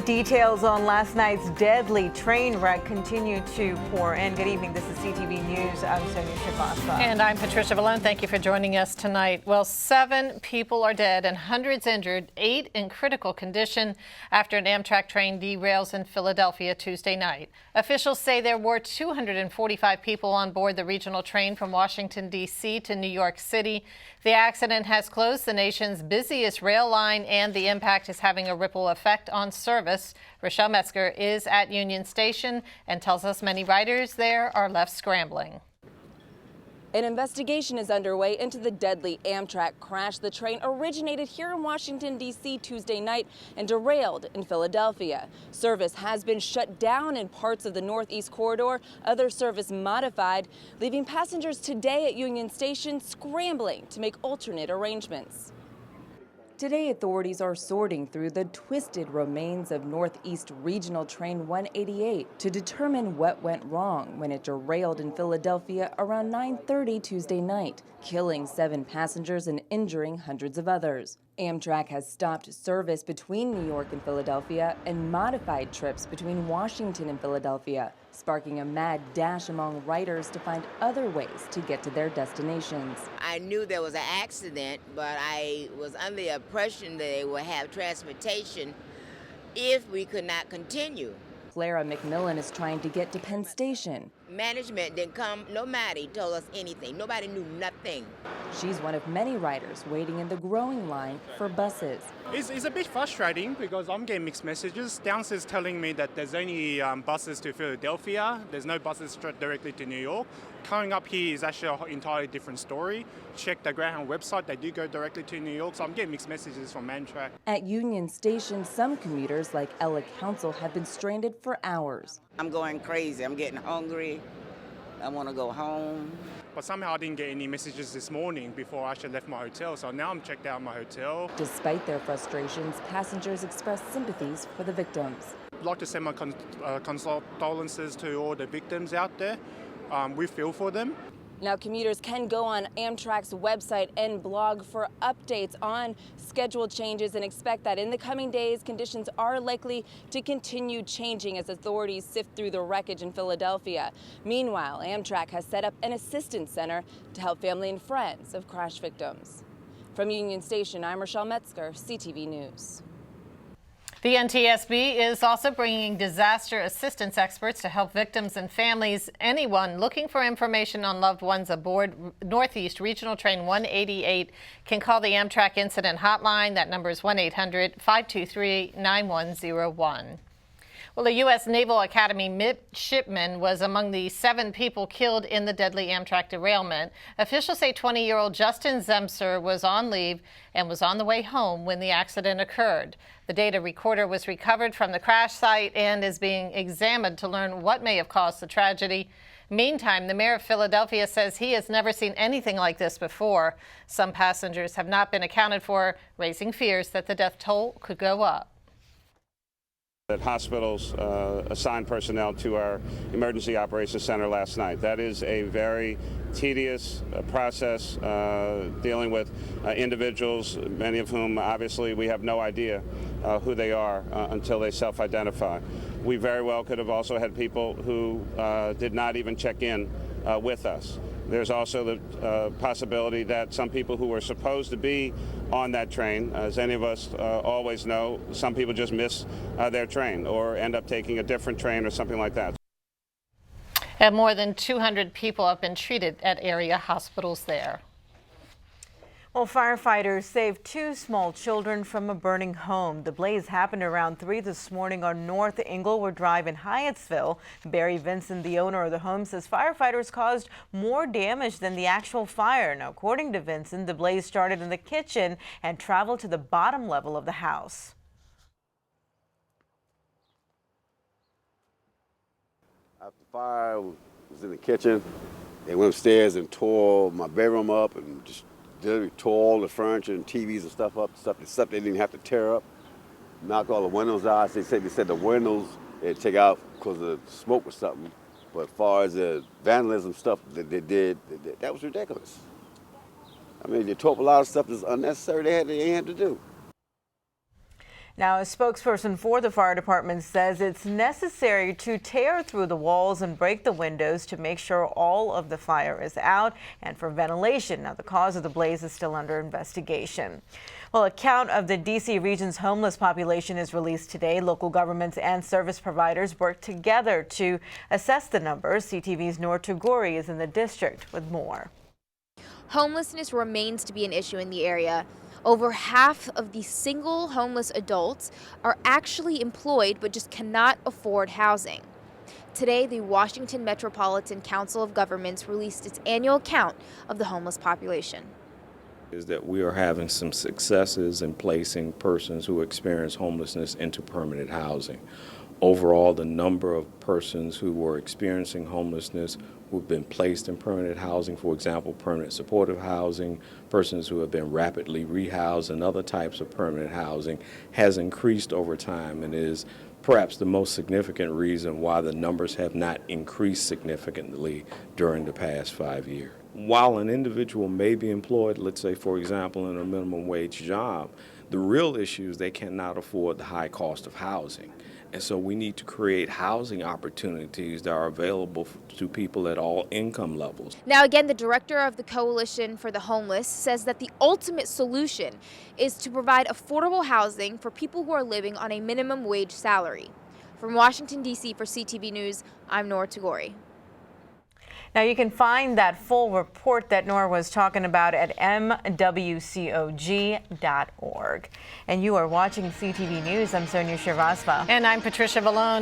Details on last night's deadly train wreck continue to pour in. Good evening. This is CTV News. I'm Sonia Shabasa. And I'm Patricia Villone. Thank you for joining us tonight. Well, 7 people are dead and hundreds injured, 8 in critical condition after an Amtrak train derails in Philadelphia Tuesday night. Officials say there were 245 people on board the regional train from Washington, D.C. to New York City. The accident has closed the nation's busiest rail line, and the impact is having a ripple effect on service. Rochelle METZGER is at Union Station and tells us many riders there are left scrambling. An investigation is underway into the deadly Amtrak crash. The train originated here in Washington, D.C. Tuesday night and derailed in Philadelphia. Service has been shut down in parts of the Northeast Corridor, other service modified, leaving passengers today at Union Station scrambling to make alternate arrangements. Today, authorities are sorting through the twisted remains of Northeast Regional Train 188 to determine what went wrong when it derailed in Philadelphia around 9:30 Tuesday night, killing 7 passengers and injuring hundreds of others. Amtrak has stopped service between New York and Philadelphia and modified trips between Washington and Philadelphia, sparking a mad dash among riders to find other ways to get to their destinations. I knew there was an accident, but I was under the impression that they would have transportation if we could not continue. CLARA McMillan is trying to get to Penn Station. Management didn't come, nobody told us anything. Nobody knew nothing. She's one of many riders waiting in the growing line for buses. It's a bit frustrating because I'm getting mixed messages. Downstairs telling me that there's only buses to Philadelphia. There's no buses straight directly to New York. Coming up here is actually an entirely different story. Check the Greyhound website, they do go directly to New York, so I'm getting mixed messages from Amtrak. At Union Station, some commuters like Ella Council have been stranded for hours. I'm going crazy. I'm getting hungry. I want to go home. But somehow I didn't get any messages this morning before I actually left my hotel, so now I'm checked out of my hotel. Despite their frustrations, passengers express sympathies for the victims. I'd like to send my condolences to all the victims out there. We feel for them. Now, commuters can go on Amtrak's website and blog for updates on schedule changes and expect that in the coming days, conditions are likely to continue changing as authorities sift through the wreckage in Philadelphia. Meanwhile, Amtrak has set up an assistance center to help family and friends of crash victims. From Union Station, I'm Rochelle METZGER, CTV News. The NTSB is also bringing disaster assistance experts to help victims and families. Anyone looking for information on loved ones aboard Northeast Regional Train 188 can call the Amtrak Incident Hotline. That number is 1-800-523-9101. Well, a U.S. Naval Academy midshipman was among the 7 people killed in the deadly Amtrak derailment. Officials say 20-year-old Justin Zemser was on leave and was on the way home when the accident occurred. The data recorder was recovered from the crash site and is being examined to learn what may have caused the tragedy. Meantime, the mayor of Philadelphia says he has never seen anything like this before. Some passengers have not been accounted for, raising fears that the death toll could go up. That hospitals assigned personnel to our emergency operations center last night. That is a very tedious process dealing with individuals, many of whom obviously we have no idea who they are until they self-identify. We very well could have also had people who did not even check in with us. There's also the possibility that some people who were supposed to be on that train, as any of us always know, some people just miss their train or end up taking a different train or something like that. And more than 200 people have been treated at area hospitals there. Well, firefighters saved 2 small children from a burning home. The blaze happened around 3 this morning on North Inglewood Drive in Hyattsville. Barry Vincent, the owner of the home, says firefighters caused more damage than the actual fire. Now, according to Vincent, the blaze started in the kitchen and traveled to the bottom level of the house. After the fire was in the kitchen, they went upstairs and tore my bedroom up and just literally tore all the furniture and TVs and stuff up, stuff they didn't have to tear up, knocked all the windows out. They said the windows they'd take out because of the smoke or something. But as far as the vandalism stuff that they did, that was ridiculous. I mean, they tore up a lot of stuff that's unnecessary they had to do. Now, a spokesperson for the fire department says it's necessary to tear through the walls and break the windows to make sure all of the fire is out and for ventilation. Now, the cause of the blaze is still under investigation. Well, a count of the D.C. region's homeless population is released today. Local governments and service providers work together to assess the numbers. CTV's Noor Tagori is in the district with more. Homelessness remains to be an issue in the area. Over half of the single homeless adults are actually employed but just cannot afford housing. Today, the Washington Metropolitan Council of Governments released its annual count of the homeless population. Is that we are having some successes in placing persons who experience homelessness into permanent housing. Overall, the number of persons who were experiencing homelessness who have been placed in permanent housing, for example, permanent supportive housing, persons who have been rapidly rehoused and other types of permanent housing, has increased over time and is perhaps the most significant reason why the numbers have not increased significantly during the past 5 years. While an individual may be employed, let's say, for example, in a minimum wage job, the real issue is they cannot afford the high cost of housing. And so we need to create housing opportunities that are available to people at all income levels. Now, again, the director of the Coalition for the Homeless says that the ultimate solution is to provide affordable housing for people who are living on a minimum wage salary. From Washington, D.C. for CTV News, I'm Noor Tagori. Now, you can find that full report that Nora was talking about at mwcog.org. And you are watching CTV News. I'm Sonia Shrivastava. And I'm Patricia Villone.